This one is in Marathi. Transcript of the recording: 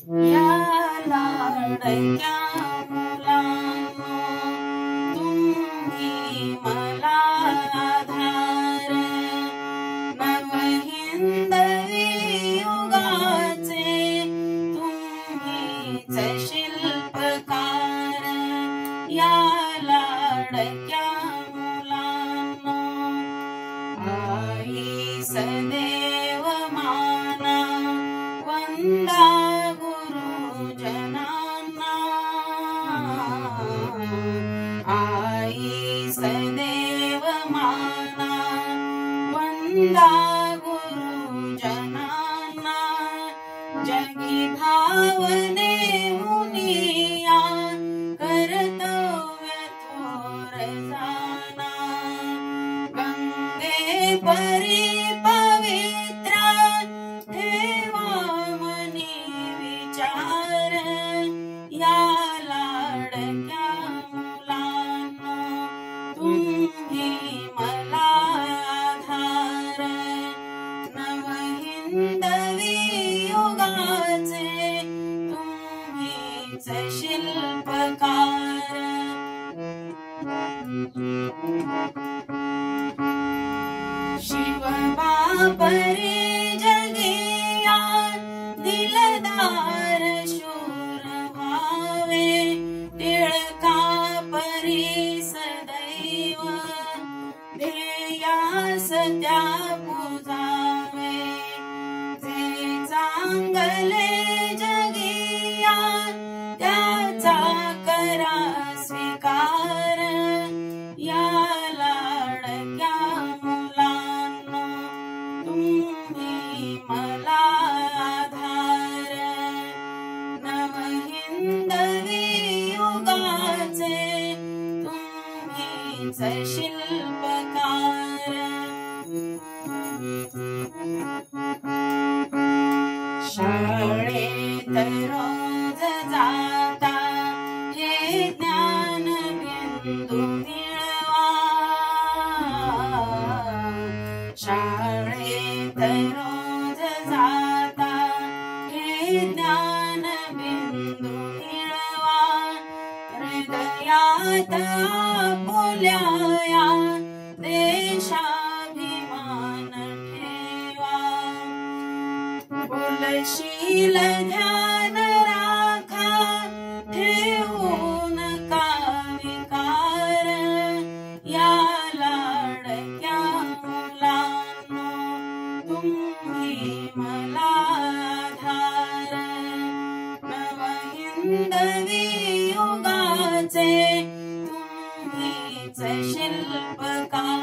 या लाडक्या मुलांनो, तुम्ही मला आधार, नवहिंदवी युगाचे तुम्हीच शिल्पकार. या लाडक्या मुलांनो, आई सदैव माना, वंदा गुरुजनांना. आई सदैव माना, वंदा गुरुजनांना. जगी भावने मुनिया, कर्तव्य थोर जाना. गंगे परी पवित्र, ठेवा मनी विचार. या लाडक्या मुलांनो, तुम्ही मला आधार, नवहिंदवी युगाचे तुम्हीच शिल्पकार. शिवबापरी जगिया, दिलदार शूर व्हावे. टिळका परी सदैव, ध्येयास त्या पूजावे. जे चांगले जगिया, त्याचा करा स्वीकार. या लाडक्या मुलांनो, तुम्ही मला आधार, नवहिंदवी युगाचे तुम्हीच शिल्पकार. शाळेत रोज जाता, हे ज्ञान बिंदू मिळवा. शाळेत रोज जाता, हे ज्ञान बिंदू मिळवा. हृदयात आपुल्या देशाभिमान ठेवा. बोलशील ध्यान राखा, ठेवू नका विकार. या लाडक्या मुलांनो, तुम्ही मला आधार, नवहिंदवी युगाचे तुम्हीच शिल्पकार.